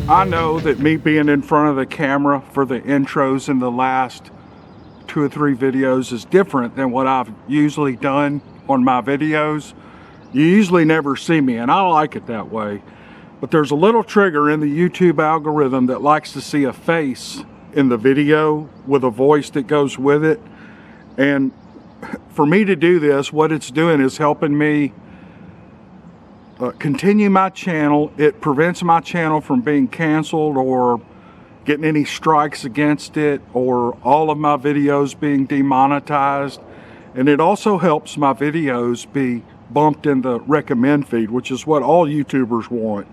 I know that me being in front of the camera for the intros in the last 2 or 3 videos is different than what I've usually done on my videos. You usually never see me, and I like it that way. But there's a little trigger in the YouTube algorithm that likes to see a face in the video with a voice that goes with it. And for me to do this, what it's doing is helping me continue my channel. It prevents my channel from being canceled or getting any strikes against it, or all of my videos being demonetized. And it also helps my videos be bumped in the recommend feed, which is what all YouTubers want.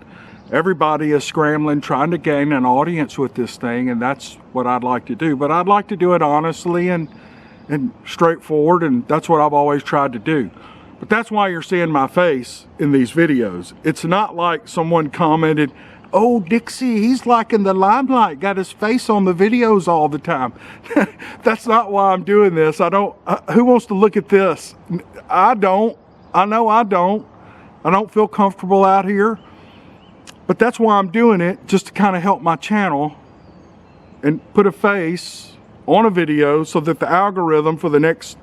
Everybody is scrambling, trying to gain an audience with this thing, and that's what I'd like to do. But I'd like to do it honestly and straightforward, and that's what I've always tried to do. But that's why you're seeing my face in these videos. It's not like someone commented, "Oh, Dixie, he's like in the limelight, got his face on the videos all the time." That's not why I'm doing this. I don't, who wants to look at this? I don't. I know I don't. I don't feel comfortable out here. But that's why I'm doing it, just to kind of help my channel and put a face on a video so that the algorithm for the next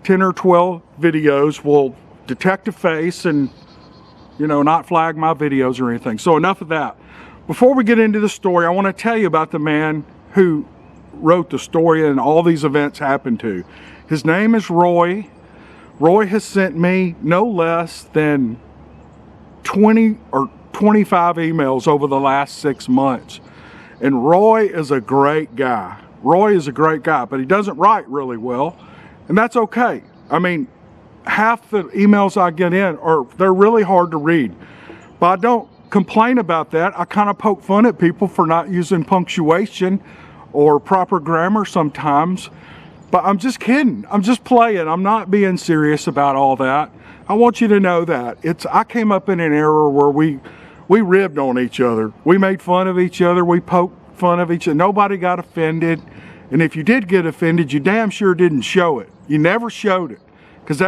10 or 12 videos will detect a face and, you know, not flag my videos or anything. So enough of that. Before we get into the story, I want to tell you about the man who wrote the story and all these events happened to. His name is Roy. Roy has sent me no less than 20 or 25 emails over the last 6 months. And Roy is a great guy. Roy is a great guy, but he doesn't write really well. And that's okay. I mean, half the emails I get in they're really hard to read. But I don't complain about that. I kind of poke fun at people for not using punctuation or proper grammar sometimes. But I'm just kidding. I'm just playing. I'm not being serious about all that. I want you to know that. I came up in an era where we ribbed on each other. We made fun of each other. We poked fun of each other. Nobody got offended. And if you did get offended, you damn sure didn't show it. You never showed it. Because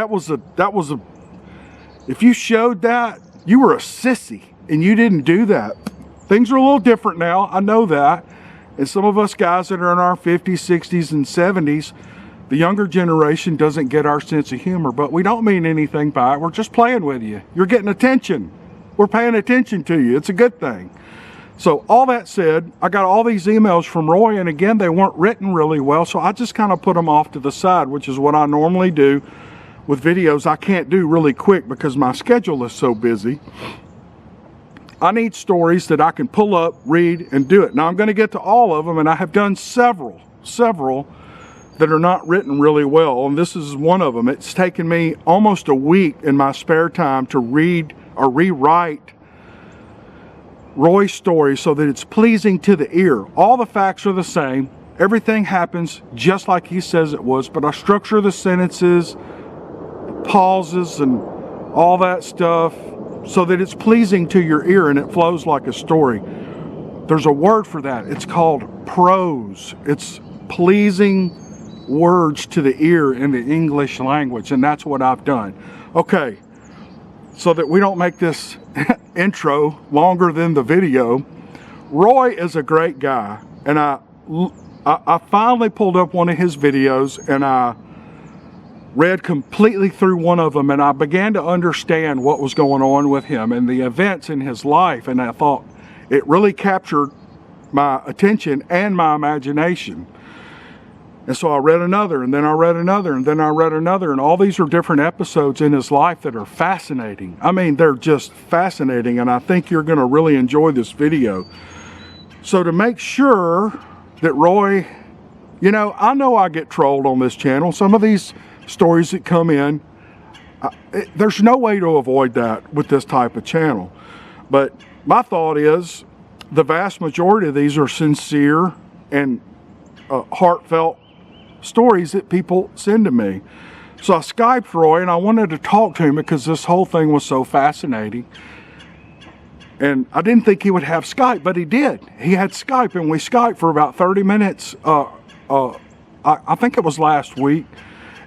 if you showed that, you were a sissy. And you didn't do that. Things are a little different now. I know that. And some of us guys that are in our 50s, 60s, and 70s, the younger generation doesn't get our sense of humor. But we don't mean anything by it. We're just playing with you. You're getting attention. We're paying attention to you. It's a good thing. So all that said, I got all these emails from Roy, and again, they weren't written really well, so I just kind of put them off to the side, which is what I normally do with videos I can't do really quick because my schedule is so busy. I need stories that I can pull up, read, and do it. Now, I'm going to get to all of them, and I have done several that are not written really well, and this is one of them. It's taken me almost a week in my spare time to read or rewrite Roy's story so that it's pleasing to the ear. All the facts are the same. Everything happens just like he says it was, but I structure the sentences, pauses, and all that stuff so that it's pleasing to your ear and it flows like a story. There's a word for that. It's called prose. It's pleasing words to the ear in the English language, and that's what I've done. Okay, so that we don't make this intro longer than the video. Roy is a great guy, and I finally pulled up one of his videos and I read completely through one of them, and I began to understand what was going on with him and the events in his life, and I thought it really captured my attention and my imagination. And so I read another, and then I read another, and then I read another, and all these are different episodes in his life that are fascinating. I mean, they're just fascinating, and I think you're going to really enjoy this video. So to make sure that Roy, you know I get trolled on this channel. Some of these stories that come in, there's no way to avoid that with this type of channel. But my thought is the vast majority of these are sincere and heartfelt stories that people send to me. So I Skyped Roy, and I wanted to talk to him because this whole thing was so fascinating. And I didn't think he would have Skype, but he did. He had Skype, and we Skyped for about 30 minutes. I think it was last week.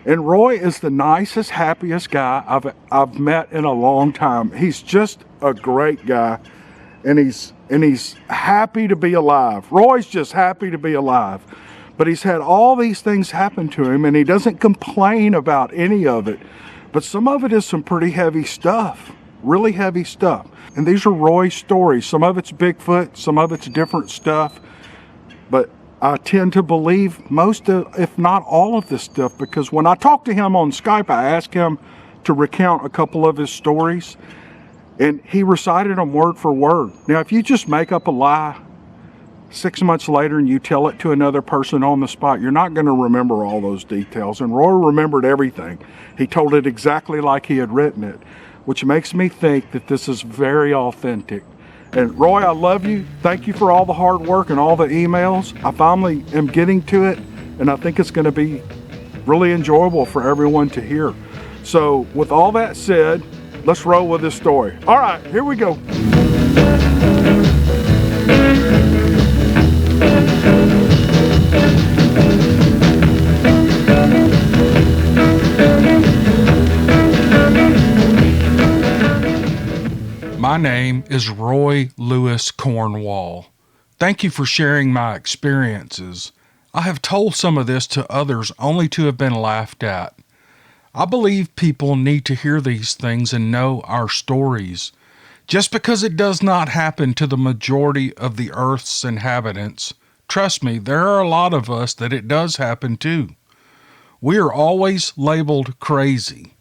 And Roy is the nicest, happiest guy I've met in a long time. He's just a great guy, and he's happy to be alive. Roy's just happy to be alive. But he's had all these things happen to him, and he doesn't complain about any of it. But some of it is some pretty heavy stuff, really heavy stuff. And these are Roy's stories. Some of it's Bigfoot, some of it's different stuff. But I tend to believe most of, if not all of this stuff, because when I talked to him on Skype, I asked him to recount a couple of his stories, and he recited them word for word. Now, if you just make up a lie 6 months later and you tell it to another person on the spot, you're not going to remember all those details. And Roy remembered everything. He told it exactly like he had written it, which makes me think that this is very authentic. And Roy, I love you. Thank you for all the hard work and all the emails. I finally am getting to it, and I think it's going to be really enjoyable for everyone to hear. So with all that said, let's roll with this story. All right, here we go. My name is Roy Lewis Cornwall. Thank you for sharing my experiences. I have told some of this to others only to have been laughed at. I believe people need to hear these things and know our stories. Just because it does not happen to the majority of the Earth's inhabitants, trust me, there are a lot of us that it does happen to. We are always labeled crazy.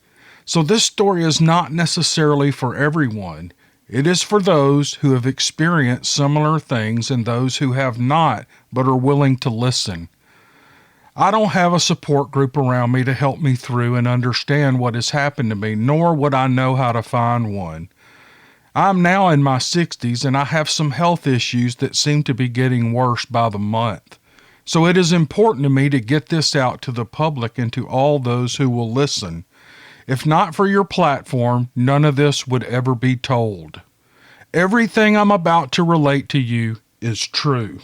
So this story is not necessarily for everyone. It is for those who have experienced similar things and those who have not but are willing to listen. I don't have a support group around me to help me through and understand what has happened to me, nor would I know how to find one. I'm now in my 60s and I have some health issues that seem to be getting worse by the month. So it is important to me to get this out to the public and to all those who will listen. If not for your platform, none of this would ever be told. Everything I'm about to relate to you is true.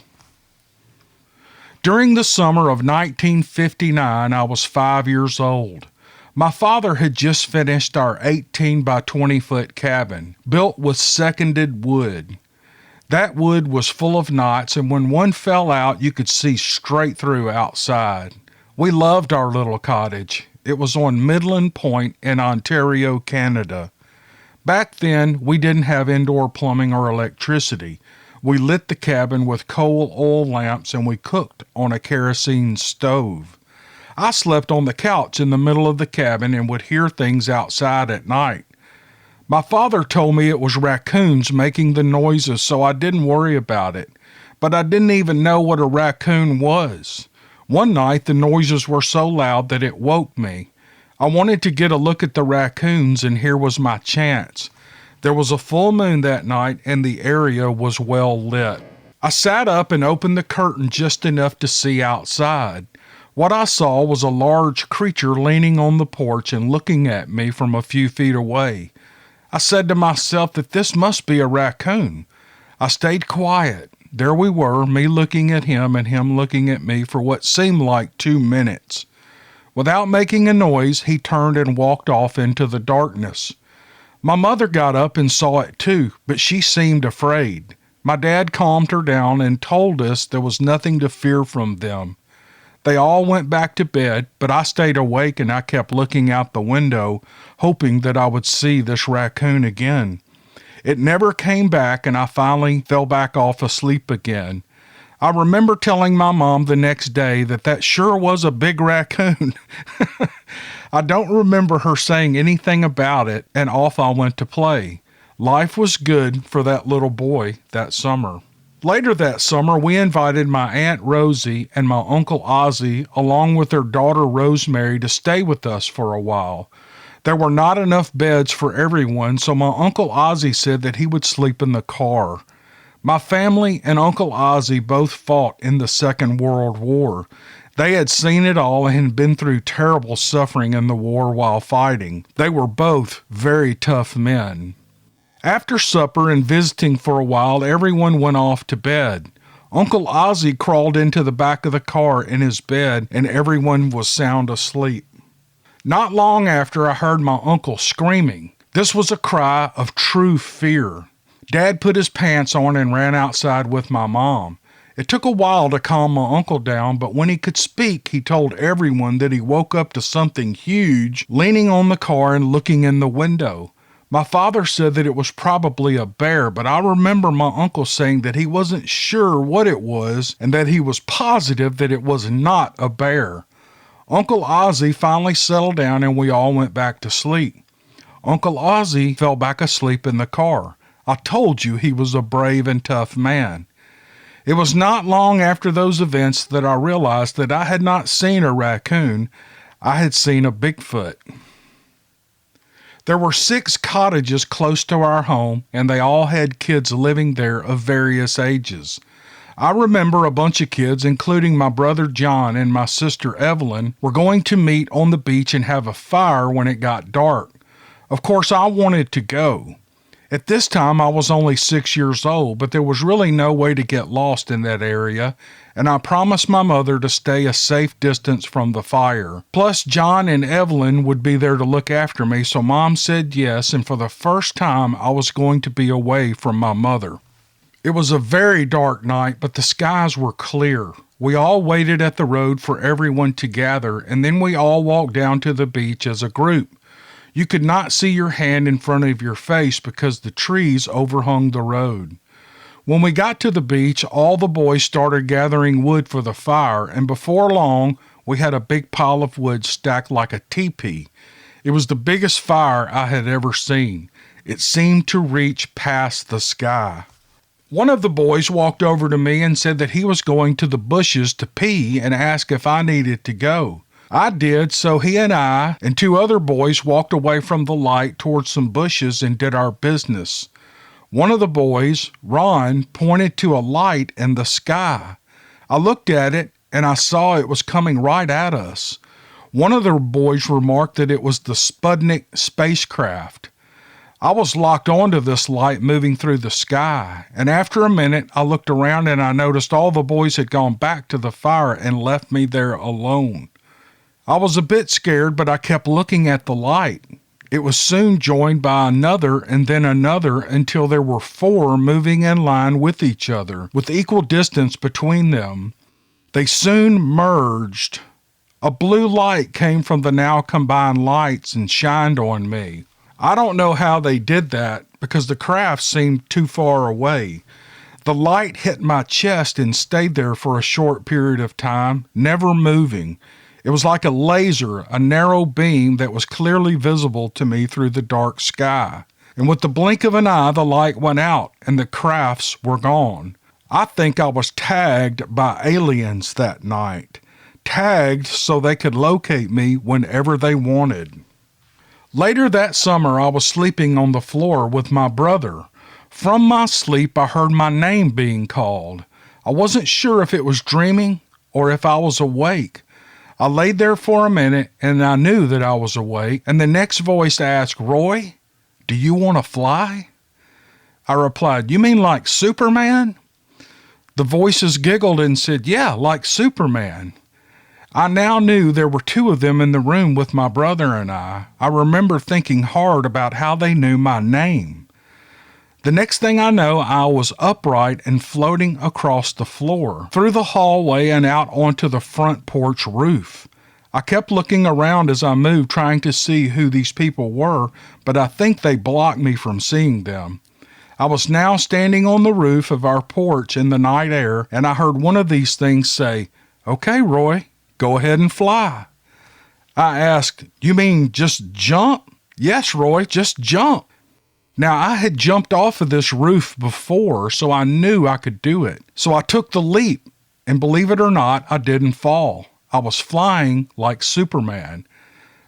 During the summer of 1959, I was 5 years old. My father had just finished our 18 by 20 foot cabin, built with seconded wood. That wood was full of knots, and when one fell out, you could see straight through outside. We loved our little cottage. It was on Midland Point in Ontario, Canada. Back then, we didn't have indoor plumbing or electricity. We lit the cabin with coal oil lamps and we cooked on a kerosene stove. I slept on the couch in the middle of the cabin and would hear things outside at night. My father told me it was raccoons making the noises, so I didn't worry about it. But I didn't even know what a raccoon was. One night, the noises were so loud that it woke me. I wanted to get a look at the raccoons, and here was my chance. There was a full moon that night, and the area was well lit. I sat up and opened the curtain just enough to see outside. What I saw was a large creature leaning on the porch and looking at me from a few feet away. I said to myself that this must be a raccoon. I stayed quiet. There we were, me looking at him and him looking at me for what seemed like 2 minutes. Without making a noise, he turned and walked off into the darkness. My mother got up and saw it too, but she seemed afraid. My dad calmed her down and told us there was nothing to fear from them. They all went back to bed, but I stayed awake and I kept looking out the window, hoping that I would see this raccoon again. It never came back, and I finally fell back off asleep again. I remember telling my mom the next day that sure was a big raccoon. I don't remember her saying anything about it, and off I went to play. Life was good for that little boy that summer. Later that summer, we invited my Aunt Rosie and my Uncle Ozzie, along with their daughter Rosemary, to stay with us for a while. There were not enough beds for everyone, so my Uncle Ozzie said that he would sleep in the car. My family and Uncle Ozzie both fought in the Second World War. They had seen it all and had been through terrible suffering in the war while fighting. They were both very tough men. After supper and visiting for a while, everyone went off to bed. Uncle Ozzie crawled into the back of the car in his bed, and everyone was sound asleep. Not long after, I heard my uncle screaming. This was a cry of true fear. Dad put his pants on and ran outside with my mom. It took a while to calm my uncle down, but when he could speak, he told everyone that he woke up to something huge leaning on the car and looking in the window. My father said that it was probably a bear, but I remember my uncle saying that he wasn't sure what it was and that he was positive that it was not a bear. Uncle Ozzy finally settled down and we all went back to sleep. Uncle Ozzy fell back asleep in the car. I told you he was a brave and tough man. It was not long after those events that I realized that I had not seen a raccoon, I had seen a Bigfoot. There were 6 cottages close to our home, and they all had kids living there of various ages. I remember a bunch of kids, including my brother John and my sister Evelyn, were going to meet on the beach and have a fire when it got dark. Of course, I wanted to go. At this time, I was only 6 years old, but there was really no way to get lost in that area, and I promised my mother to stay a safe distance from the fire. Plus, John and Evelyn would be there to look after me, so Mom said yes, and for the first time, I was going to be away from my mother. It was a very dark night, but the skies were clear. We all waited at the road for everyone to gather, and then we all walked down to the beach as a group. You could not see your hand in front of your face because the trees overhung the road. When we got to the beach, all the boys started gathering wood for the fire, and before long, we had a big pile of wood stacked like a teepee. It was the biggest fire I had ever seen. It seemed to reach past the sky. One of the boys walked over to me and said that he was going to the bushes to pee and asked if I needed to go. I did, so he and I and 2 other boys walked away from the light towards some bushes and did our business. One of the boys, Ron, pointed to a light in the sky. I looked at it and I saw it was coming right at us. One of the boys remarked that it was the Sputnik spacecraft. I was locked onto this light moving through the sky, and after a minute I looked around and I noticed all the boys had gone back to the fire and left me there alone. I was a bit scared, but I kept looking at the light. It was soon joined by another and then another until there were 4 moving in line with each other, with equal distance between them. They soon merged. A blue light came from the now combined lights and shined on me. I don't know how they did that because the craft seemed too far away. The light hit my chest and stayed there for a short period of time, never moving. It was like a laser, a narrow beam that was clearly visible to me through the dark sky. And with the blink of an eye, the light went out and the crafts were gone. I think I was tagged by aliens that night. Tagged so they could locate me whenever they wanted. Later that summer, I was sleeping on the floor with my brother. From my sleep, I heard my name being called. I wasn't sure if it was dreaming or if I was awake. I laid there for a minute, and I knew that I was awake, and the next voice asked, "Roy, do you want to fly?" I replied, "You mean like Superman?" The voices giggled and said, "Yeah, like Superman." I now knew there were 2 of them in the room with my brother and I. I remember thinking hard about how they knew my name. The next thing I know, I was upright and floating across the floor, through the hallway and out onto the front porch roof. I kept looking around as I moved, trying to see who these people were, but I think they blocked me from seeing them. I was now standing on the roof of our porch in the night air, and I heard one of these things say, "Okay, Roy, go ahead and fly." I asked, "You mean just jump?" "Yes, Roy, just jump." Now, I had jumped off of this roof before, so I knew I could do it. So I took the leap, and believe it or not, I didn't fall. I was flying like Superman.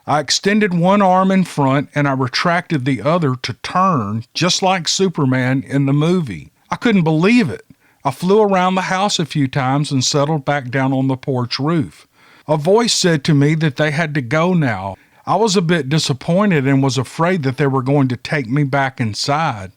I extended one arm in front, and I retracted the other to turn, just like Superman in the movie. I couldn't believe it. I flew around the house a few times and settled back down on the porch roof. A voice said to me that they had to go now. I was a bit disappointed and was afraid that they were going to take me back inside.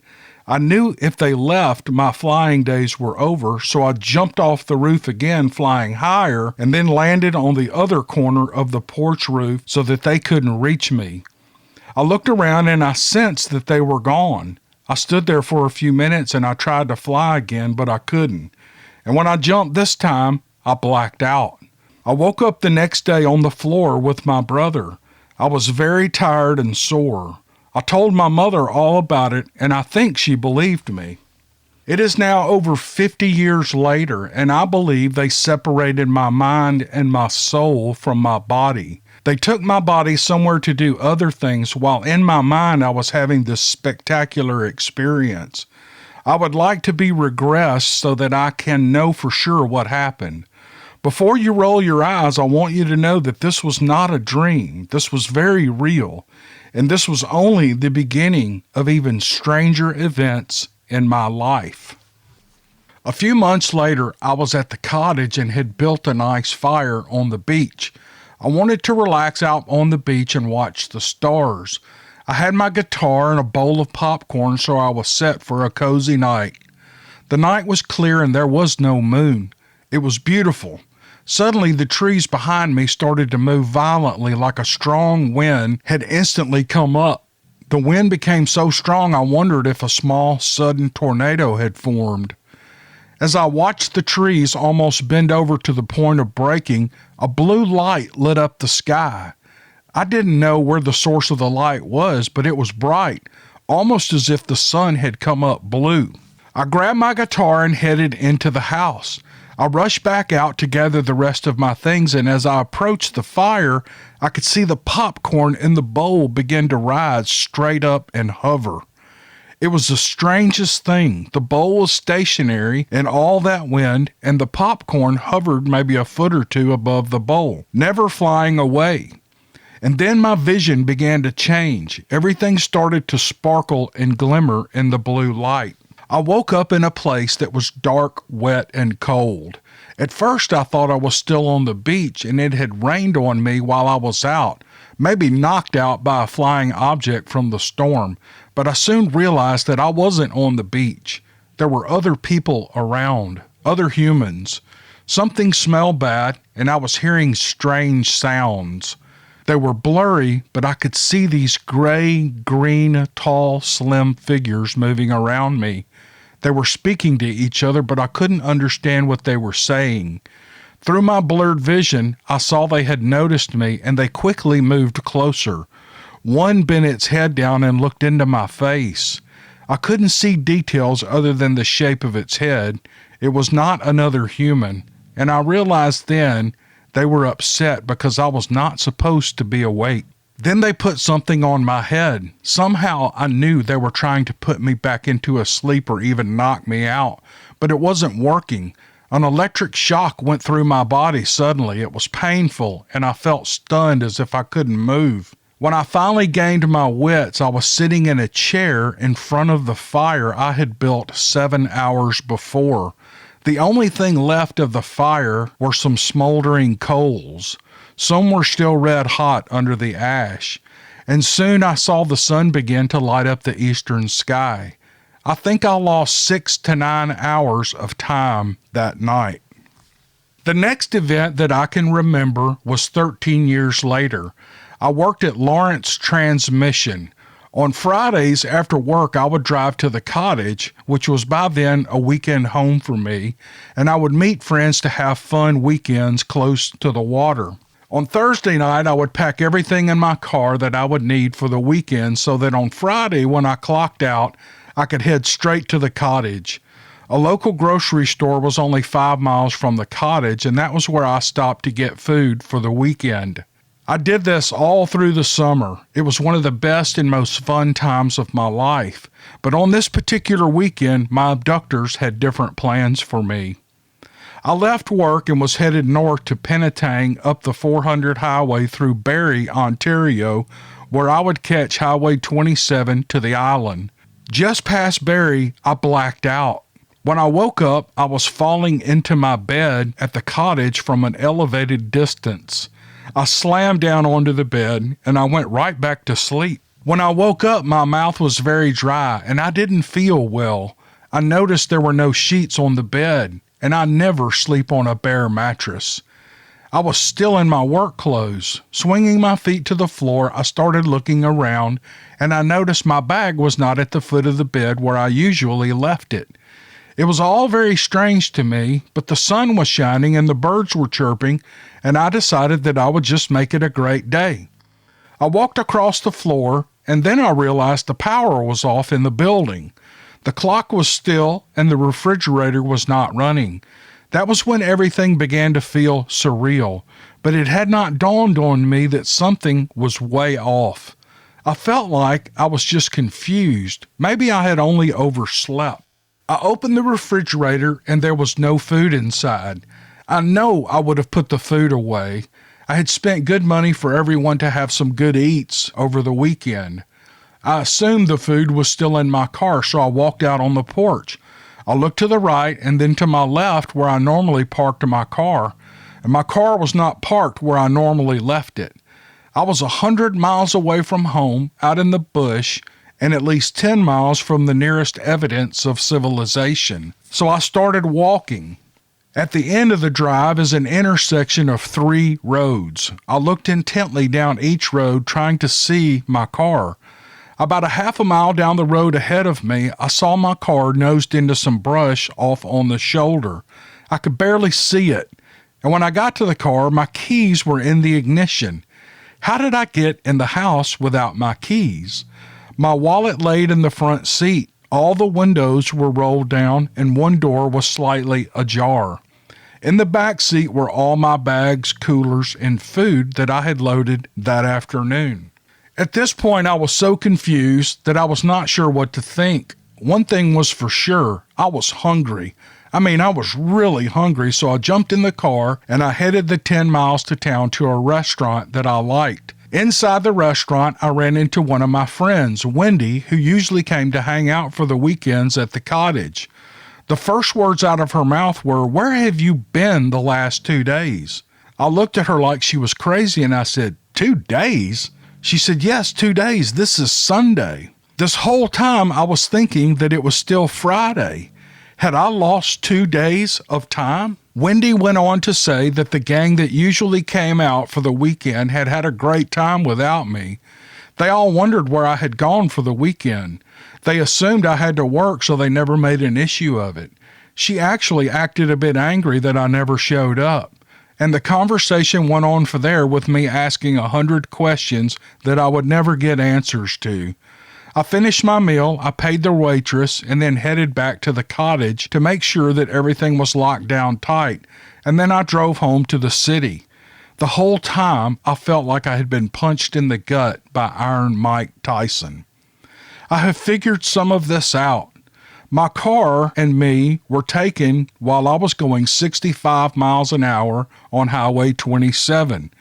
I knew if they left, my flying days were over, so I jumped off the roof again, flying higher, and then landed on the other corner of the porch roof so that they couldn't reach me. I looked around and I sensed that they were gone. I stood there for a few minutes and I tried to fly again, but I couldn't. And when I jumped this time, I blacked out. I woke up the next day on the floor with my brother. I was very tired and sore. I told my mother all about it, and I think she believed me. It is now over 50 years later, and I believe they separated my mind and my soul from my body. They took my body somewhere to do other things, while in my mind I was having this spectacular experience. I would like to be regressed so that I can know for sure what happened. Before you roll your eyes, I want you to know that this was not a dream. This was very real. And this was only the beginning of even stranger events in my life. A few months later, I was at the cottage and had built a nice fire on the beach. I wanted to relax out on the beach and watch the stars. I had my guitar and a bowl of popcorn, so I was set for a cozy night. The night was clear and there was no moon. It was beautiful. Suddenly, the trees behind me started to move violently like a strong wind had instantly come up. The wind became so strong I wondered if a small, sudden tornado had formed. As I watched the trees almost bend over to the point of breaking, a blue light lit up the sky. I didn't know where the source of the light was, but it was bright, almost as if the sun had come up blue. I grabbed my guitar and headed into the house. I rushed back out to gather the rest of my things, and as I approached the fire, I could see the popcorn in the bowl begin to rise straight up and hover. It was the strangest thing. The bowl was stationary in all that wind, and the popcorn hovered maybe a foot or two above the bowl, never flying away. And then my vision began to change. Everything started to sparkle and glimmer in the blue light. I woke up in a place that was dark, wet, and cold. At first, I thought I was still on the beach and it had rained on me while I was out, maybe knocked out by a flying object from the storm, but I soon realized that I wasn't on the beach. There were other people around, other humans. Something smelled bad, and I was hearing strange sounds. They were blurry, but I could see these gray, green, tall, slim figures moving around me. They were speaking to each other, but I couldn't understand what they were saying. Through my blurred vision, I saw they had noticed me, and they quickly moved closer. One bent its head down and looked into my face. I couldn't see details other than the shape of its head. It was not another human, and I realized then they were upset because I was not supposed to be awake. Then they put something on my head. Somehow I knew they were trying to put me back into a sleep or even knock me out, but it wasn't working. An electric shock went through my body suddenly. It was painful, and I felt stunned as if I couldn't move. When I finally gained my wits, I was sitting in a chair in front of the fire I had built 7 hours before. The only thing left of the fire were some smoldering coals. Some were still red hot under the ash, and soon I saw the sun begin to light up the eastern sky. I think I lost 6 to 9 hours of time that night. The next event that I can remember was 13 years later. I worked at Lawrence Transmission. On Fridays after work, I would drive to the cottage, which was by then a weekend home for me, and I would meet friends to have fun weekends close to the water. On Thursday night, I would pack everything in my car that I would need for the weekend so that on Friday, when I clocked out, I could head straight to the cottage. A local grocery store was only 5 miles from the cottage, and that was where I stopped to get food for the weekend. I did this all through the summer. It was one of the best and most fun times of my life. But on this particular weekend, my abductors had different plans for me. I left work and was headed north to Penetang up the 400 highway through Barrie, Ontario, where I would catch Highway 27 to the island. Just past Barrie, I blacked out. When I woke up, I was falling into my bed at the cottage from an elevated distance. I slammed down onto the bed and I went right back to sleep. When I woke up, my mouth was very dry and I didn't feel well. I noticed there were no sheets on the bed, and I never sleep on a bare mattress. I was still in my work clothes. Swinging my feet to the floor, I started looking around, and I noticed my bag was not at the foot of the bed where I usually left it. It was all very strange to me, but the sun was shining and the birds were chirping, and I decided that I would just make it a great day. I walked across the floor, and then I realized the power was off in the building. The clock was still, and the refrigerator was not running. That was when everything began to feel surreal, but it had not dawned on me that something was way off. I felt like I was just confused. Maybe I had only overslept. I opened the refrigerator and there was no food inside. I know I would have put the food away. I had spent good money for everyone to have some good eats over the weekend. I assumed the food was still in my car, so I walked out on the porch. I looked to the right and then to my left where I normally parked my car, and my car was not parked where I normally left it. I was 100 miles away from home, out in the bush, and at least 10 miles from the nearest evidence of civilization. So I started walking. At the end of the drive is an intersection of 3 roads. I looked intently down each road trying to see my car. About a half a mile down the road ahead of me, I saw my car nosed into some brush off on the shoulder. I could barely see it. And when I got to the car, my keys were in the ignition. How did I get in the house without my keys? My wallet laid in the front seat. All the windows were rolled down and one door was slightly ajar. In the back seat were all my bags, coolers, and food that I had loaded that afternoon. At this point, I was so confused that I was not sure what to think. One thing was for sure, I was hungry. I was really hungry, so I jumped in the car and I headed the 10 miles to town to a restaurant that I liked. Inside the restaurant, I ran into one of my friends, Wendy, who usually came to hang out for the weekends at the cottage. The first words out of her mouth were, "Where have you been the last 2 days?" I looked at her like she was crazy and I said, "2 days?" She said, "Yes, 2 days. This is Sunday." This whole time I was thinking that it was still Friday. Had I lost 2 days of time? Wendy went on to say that the gang that usually came out for the weekend had had a great time without me. They all wondered where I had gone for the weekend. They assumed I had to work, so they never made an issue of it. She actually acted a bit angry that I never showed up. And the conversation went on from there with me asking 100 questions that I would never get answers to. I finished my meal, I paid the waitress, and then headed back to the cottage to make sure that everything was locked down tight, and then I drove home to the city. The whole time, I felt like I had been punched in the gut by Iron Mike Tyson. I have figured some of this out. My car and me were taken while I was going 65 miles an hour on Highway 27.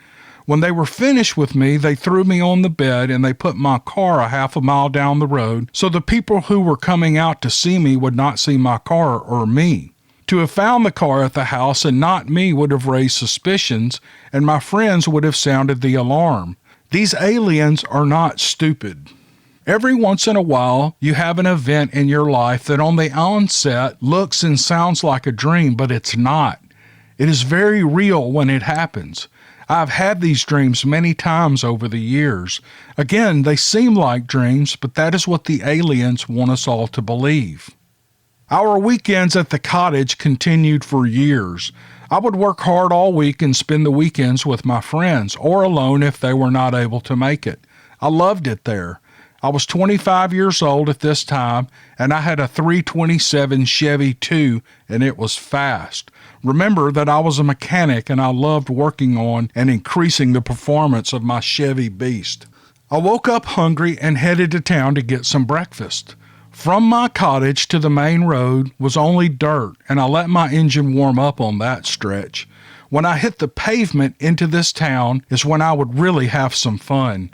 When they were finished with me, they threw me on the bed and they put my car a half a mile down the road so the people who were coming out to see me would not see my car or me. To have found the car at the house and not me would have raised suspicions, and my friends would have sounded the alarm. These aliens are not stupid. Every once in a while, you have an event in your life that on the onset looks and sounds like a dream, but it's not. It is very real when it happens. I've had these dreams many times over the years. Again, they seem like dreams, but that is what the aliens want us all to believe. Our weekends at the cottage continued for years. I would work hard all week and spend the weekends with my friends, or alone if they were not able to make it. I loved it there. I was 25 years old at this time, and I had a 327 Chevy 2, and it was fast. Remember that I was a mechanic, and I loved working on and increasing the performance of my Chevy Beast. I woke up hungry and headed to town to get some breakfast. From my cottage to the main road was only dirt, and I let my engine warm up on that stretch. When I hit the pavement into this town is when I would really have some fun.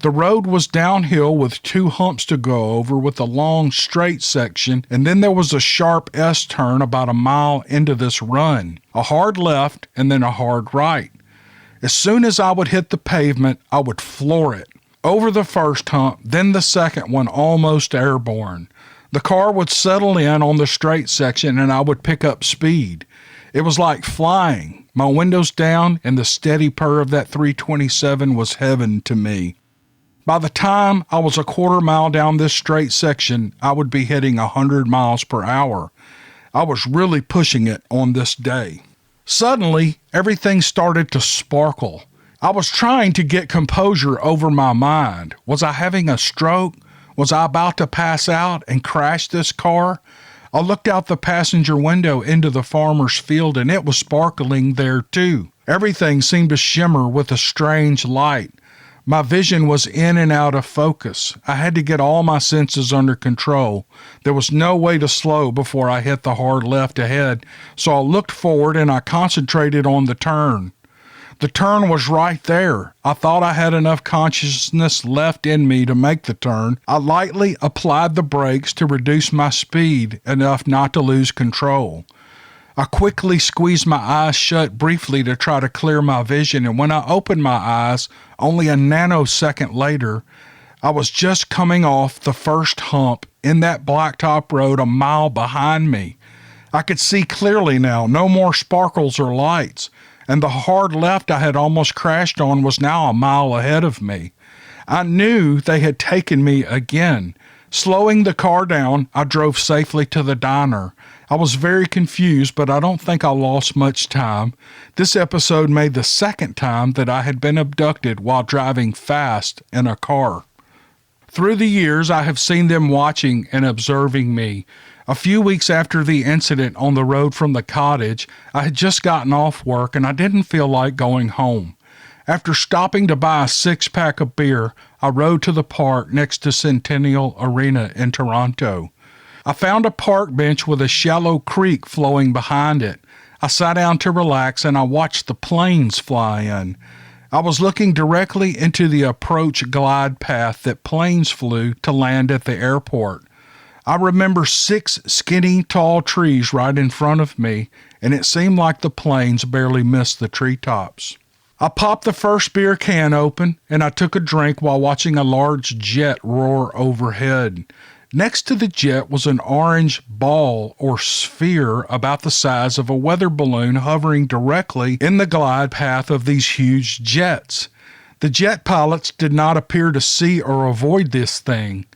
The road was downhill with 2 humps to go over with a long straight section, and then there was a sharp S-turn about a mile into this run, a hard left and then a hard right. As soon as I would hit the pavement, I would floor it. over the first hump, then the second one almost airborne. The car would settle in on the straight section and I would pick up speed. It was like flying. My windows down and the steady purr of that 327 was heaven to me. By the time I was a quarter mile down this straight section, I would be hitting 100 miles per hour. I was really pushing it on this day. Suddenly, everything started to sparkle. I was trying to get composure over my mind. Was I having a stroke? Was I about to pass out and crash this car? I looked out the passenger window into the farmer's field and it was sparkling there too. Everything seemed to shimmer with a strange light. My vision was in and out of focus. I had to get all my senses under control. There was no way to slow before I hit the hard left ahead, so I looked forward and I concentrated on the turn. The turn was right there. I thought I had enough consciousness left in me to make the turn. I lightly applied the brakes to reduce my speed enough not to lose control. I quickly squeezed my eyes shut briefly to try to clear my vision, and when I opened my eyes, only a nanosecond later, I was just coming off the first hump in that blacktop road a mile behind me. I could see clearly now, no more sparkles or lights, and the hard left I had almost crashed on was now a mile ahead of me. I knew they had taken me again. Slowing the car down, I drove safely to the diner. I was very confused, but I don't think I lost much time. This episode made the second time that I had been abducted while driving fast in a car. Through the years, I have seen them watching and observing me. A few weeks after the incident on the road from the cottage, I had just gotten off work and I didn't feel like going home. After stopping to buy a 6-pack of beer, I rode to the park next to Centennial Arena in Toronto. I found a park bench with a shallow creek flowing behind it. I sat down to relax and I watched the planes fly in. I was looking directly into the approach glide path that planes flew to land at the airport. I remember 6 skinny, tall trees right in front of me, and it seemed like the planes barely missed the treetops. I popped the first beer can open, and I took a drink while watching a large jet roar overhead. Next to the jet was an orange ball or sphere about the size of a weather balloon hovering directly in the glide path of these huge jets. The jet pilots did not appear to see or avoid this thing.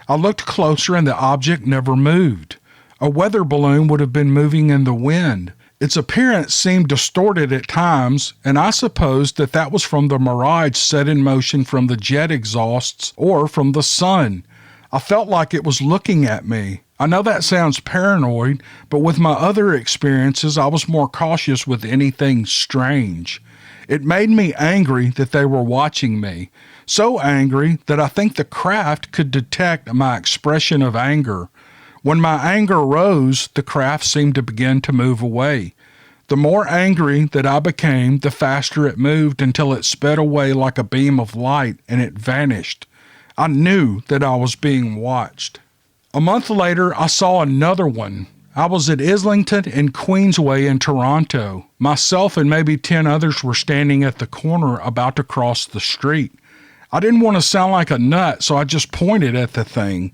I looked closer and the object never moved. A weather balloon would have been moving in the wind. Its appearance seemed distorted at times, and I supposed that that was from the mirage set in motion from the jet exhausts or from the sun. I felt like it was looking at me. I know that sounds paranoid, but with my other experiences, I was more cautious with anything strange. It made me angry that they were watching me. So angry that I think the craft could detect my expression of anger. When my anger rose, the craft seemed to begin to move away. The more angry that I became, the faster it moved until it sped away like a beam of light and it vanished. I knew that I was being watched. A month later, I saw another one. I was at Islington and Queensway in Toronto. Myself and maybe 10 others were standing at the corner about to cross the street. I didn't want to sound like a nut, so I just pointed at the thing.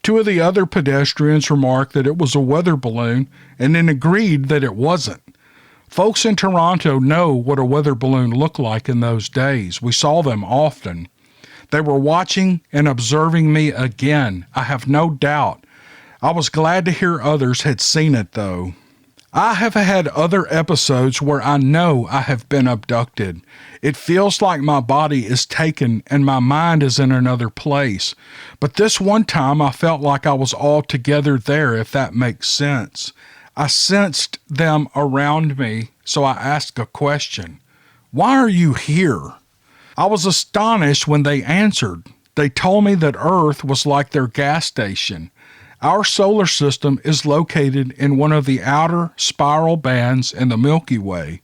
2 of the other pedestrians remarked that it was a weather balloon and then agreed that it wasn't. Folks in Toronto know what a weather balloon looked like in those days. We saw them often. They were watching and observing me again, I have no doubt. I was glad to hear others had seen it, though. I have had other episodes where I know I have been abducted. It feels like my body is taken and my mind is in another place. But this one time I felt like I was altogether there, if that makes sense. I sensed them around me, so I asked a question. Why are you here? I was astonished when they answered. They told me that Earth was like their gas station. Our solar system is located in one of the outer spiral bands in the Milky Way.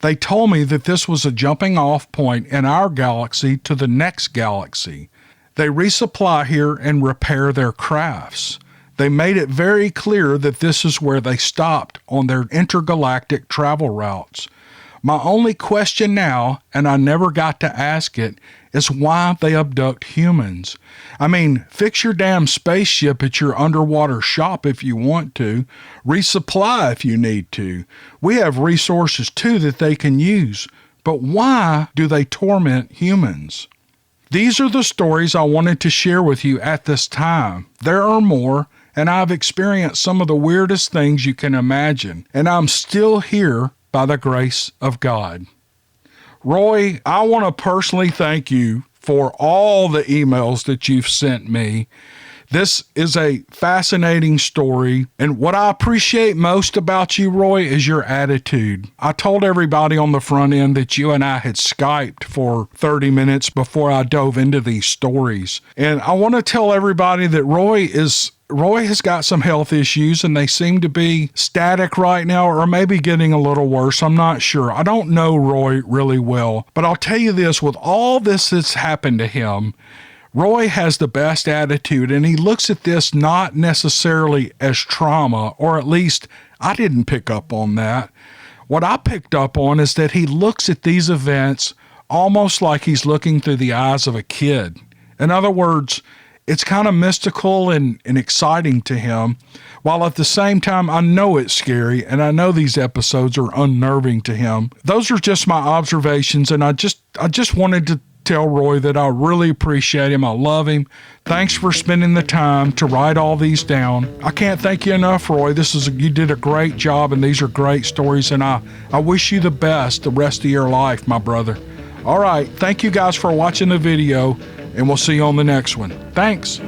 They told me that this was a jumping off point in our galaxy to the next galaxy. They resupply here and repair their crafts. They made it very clear that this is where they stopped on their intergalactic travel routes. My only question now, and I never got to ask it, is why they abduct humans. I mean, fix your damn spaceship at your underwater shop if you want to. Resupply if you need to. We have resources too that they can use. But why do they torment humans? These are the stories I wanted to share with you at this time. There are more, and I've experienced some of the weirdest things you can imagine, and I'm still here by the grace of God. Roy, I want to personally thank you for all the emails that you've sent me. This is a fascinating story, and what I appreciate most about you, Roy, is your attitude. I told everybody on the front end that you and I had Skyped for 30 minutes before I dove into these stories. And I want to tell everybody that Roy has got some health issues, and they seem to be static right now, or maybe getting a little worse. I'm not sure. I don't know Roy really well, but I'll tell you this, with all this that's happened to him, Roy has the best attitude, and he looks at this not necessarily as trauma, or at least I didn't pick up on that. What I picked up on is that he looks at these events almost like he's looking through the eyes of a kid. In other words, it's kind of mystical and exciting to him, while at the same time, I know it's scary, and I know these episodes are unnerving to him. Those are just my observations, and I just wanted to tell Roy that I really appreciate him. I love him. Thanks for spending the time to write all these down. I can't thank you enough, Roy. You did a great job, and these are great stories, and I wish you the best the rest of your life, my brother. All right. Thank you guys for watching the video, and we'll see you on the next one. Thanks.